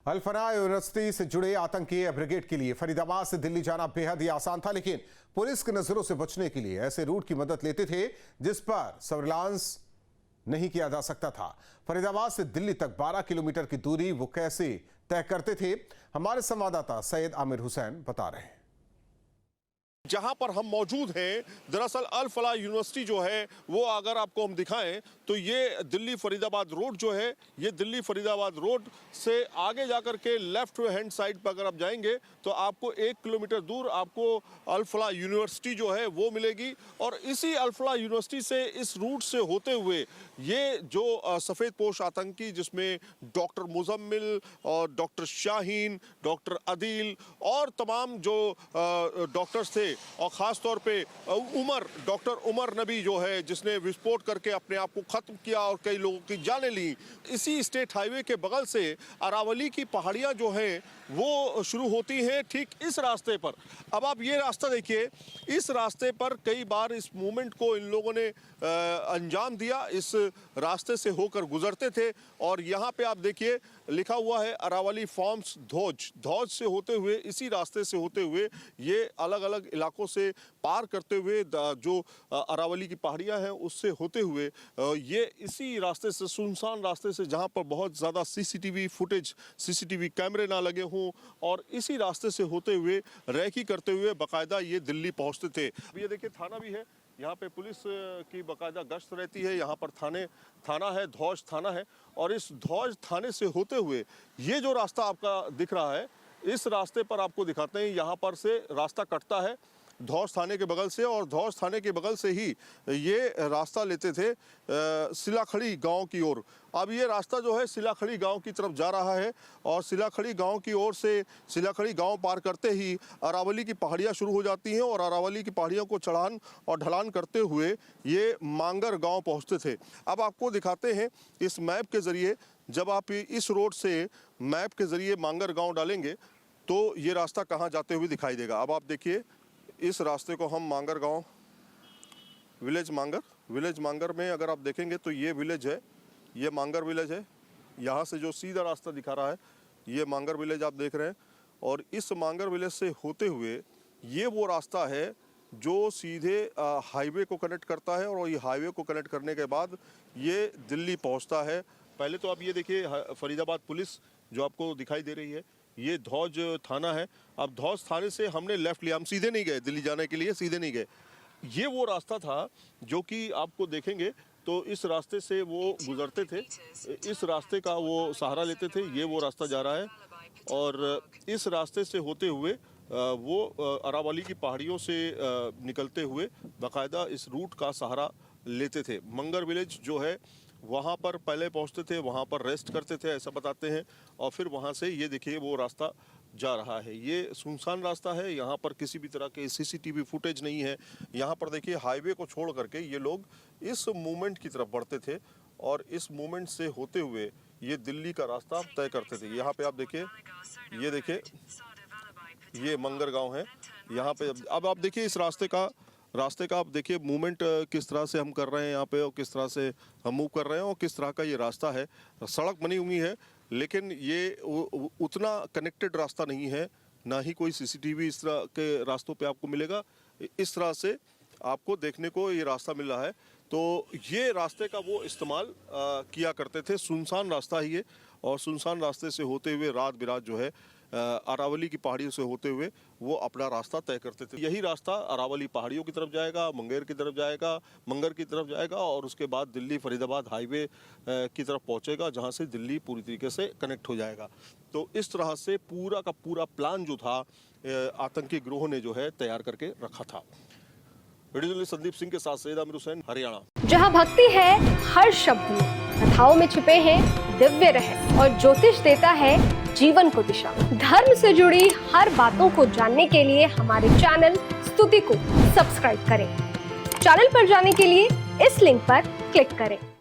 Al Falah university से जुड़े आतंकी ब्रिगेड के लिए फरीदाबाद से दिल्ली जाना बेहद ही आसान था, लेकिन पुलिस की नजरों से बचने के लिए ऐसे रूट की मदद लेते थे जिस पर सर्विलांस नहीं किया जा सकता था। फरीदाबाद से दिल्ली तक 12 किलोमीटर की दूरी वो कैसे तय करते थे, हमारे संवाददाता सैयद आमिर हुसैन बता रहे हैं। जहां पर हम मौजूद हैं, दरअसल अल-फलाह यूनिवर्सिटी जो है वो अगर आपको हम दिखाएं तो ये दिल्ली फरीदाबाद रोड जो है, ये दिल्ली फरीदाबाद रोड से आगे जाकर के लेफ्ट हैंड साइड पर अगर आप जाएंगे तो आपको 1 किलोमीटर दूर आपको अल-फलाह यूनिवर्सिटी जो है वो मिलेगी। और इसी अल-फलाह यूनिवर्सिटी से इस रूट से होते हुए ये जो सफ़ेद पोश आतंकी, जिसमें डॉक्टर मुजम्मिल और डॉक्टर शाहीन, डॉक्टर अदील और तमाम जो डॉक्टर्स थे, और ख़ास तौर पे डॉक्टर उमर नबी जो है जिसने विस्फोट करके अपने आप को ख़त्म किया और कई लोगों की जानें ली, इसी स्टेट हाईवे के बगल से अरावली की पहाड़ियाँ जो हैं वो शुरू होती हैं ठीक इस रास्ते पर। अब आप ये रास्ता देखिए, इस रास्ते पर कई बार इस मूवमेंट को इन लोगों ने अंजाम दिया, इस रास्ते से होकर गुजरते थे। और यहाँ पे आप देखिए लिखा हुआ है अरावली फार्म्स धौज से होते हुए, इसी रास्ते से होते हुए ये अलग अलग इलाकों से पार करते हुए जो अरावली की पहाड़ियाँ हैं उससे होते हुए ये इसी रास्ते से, सुनसान रास्ते से, जहाँ पर बहुत ज़्यादा सीसीटीवी कैमरे ना लगे हों, और इसी रास्ते से होते हुए रैकी करते हुए बाकायदा ये दिल्ली पहुँचते थे। अब ये देखिए थाना भी है, यहाँ पे पुलिस की बाकायदा गश्त रहती है। यहाँ पर थाना है, धौज थाना है, और इस धौज थाने से होते हुए ये जो रास्ता आपका दिख रहा है, इस रास्ते पर आपको दिखाते हैं, यहाँ पर से रास्ता कटता है धौज थाने के बगल से, और धौज थाने के बगल से ही ये रास्ता लेते थे सिलाखड़ी गांव की ओर। अब ये रास्ता जो है सिलाखड़ी गांव की तरफ जा रहा है, और सिलाखड़ी गांव की ओर से सिलाखड़ी गांव पार करते ही अरावली की पहाड़ियाँ शुरू हो जाती हैं, और अरावली की पहाड़ियों को चढ़ान और ढलान करते हुए ये मांगर गाँव पहुँचते थे। अब आपको दिखाते हैं इस मैप के ज़रिए, जब आप इस रोड से मैप के ज़रिए मांगर गाँव डालेंगे तो ये रास्ता कहाँ जाते हुए दिखाई देगा। अब आप देखिए इस रास्ते को हम मांगर गांव, विलेज मांगर में अगर आप देखेंगे तो ये विलेज है, ये मांगर विलेज है। यहाँ से जो सीधा रास्ता दिखा रहा है ये मांगर विलेज आप देख रहे हैं, और इस मांगर विलेज से होते हुए ये वो रास्ता है जो सीधे हाईवे को कनेक्ट करता है, और ये हाईवे को कनेक्ट करने के बाद ये दिल्ली पहुँचता है। पहले तो आप ये देखिए फरीदाबाद पुलिस जो आपको दिखाई दे रही है, ये धौज थाना है। अब धौज थाने से हमने लेफ्ट लिया, हम सीधे नहीं गए दिल्ली जाने के लिए, सीधे नहीं गए। ये वो रास्ता था जो कि आपको देखेंगे तो इस रास्ते से वो गुजरते थे, इस रास्ते का वो सहारा लेते थे। ये वो रास्ता जा रहा है, और इस रास्ते से होते हुए वो अरावली की पहाड़ियों से निकलते हुए बाकायदा इस रूट का सहारा लेते थे। मंगर विलेज जो है वहाँ पर पहले पहुँचते थे, वहाँ पर रेस्ट करते थे, ऐसा बताते हैं, और फिर वहाँ से ये देखिए वो रास्ता जा रहा है। ये सुनसान रास्ता है, यहाँ पर किसी भी तरह के सीसीटीवी फुटेज नहीं है। यहाँ पर देखिए हाईवे को छोड़ करके ये लोग इस मूवमेंट की तरफ बढ़ते थे, और इस मूवमेंट से होते हुए ये दिल्ली का रास्ता तय करते थे। यहाँ पे आप देखिए, ये देखिए ये मंगर गाँव है। यहाँ पे अब आप देखिए इस रास्ते का आप देखिए मूवमेंट किस तरह से हम कर रहे हैं यहाँ पे, और किस तरह से हम मूव कर रहे हैं, और किस तरह का ये रास्ता है। सड़क बनी हुई है लेकिन ये उतना कनेक्टेड रास्ता नहीं है, ना ही कोई सीसीटीवी इस तरह के रास्तों पे आपको मिलेगा। इस तरह से आपको देखने को ये रास्ता मिल रहा है। तो ये रास्ते का वो इस्तेमाल किया करते थे, सुनसान रास्ता ही है, और सुनसान रास्ते से होते हुए रात बिरात जो है अरावली की पहाड़ियों से होते हुए वो अपना रास्ता तय करते थे। यही रास्ता अरावली पहाड़ियों की तरफ जाएगा, मंगर की तरफ जाएगा, और उसके बाद दिल्ली फरीदाबाद हाईवे की तरफ पहुंचेगा, जहां से दिल्ली पूरी तरीके से कनेक्ट हो जाएगा। तो इस तरह से पूरा का पूरा प्लान जो था आतंकी गिरोह ने जो है तैयार करके रखा था। वीडियो जर्नलिस्ट संदीप सिंह के साथ सैयद आमिर हुसैन, हरियाणा। जहां भक्ति है हर शब्द में, कथाओं में छिपे हैं दिव्य रहस्य, और ज्योतिष देता है जीवन को दिशा। धर्म से जुड़ी हर बातों को जानने के लिए हमारे चैनल स्तुति को सब्सक्राइब करें। चैनल पर जाने के लिए इस लिंक पर क्लिक करें।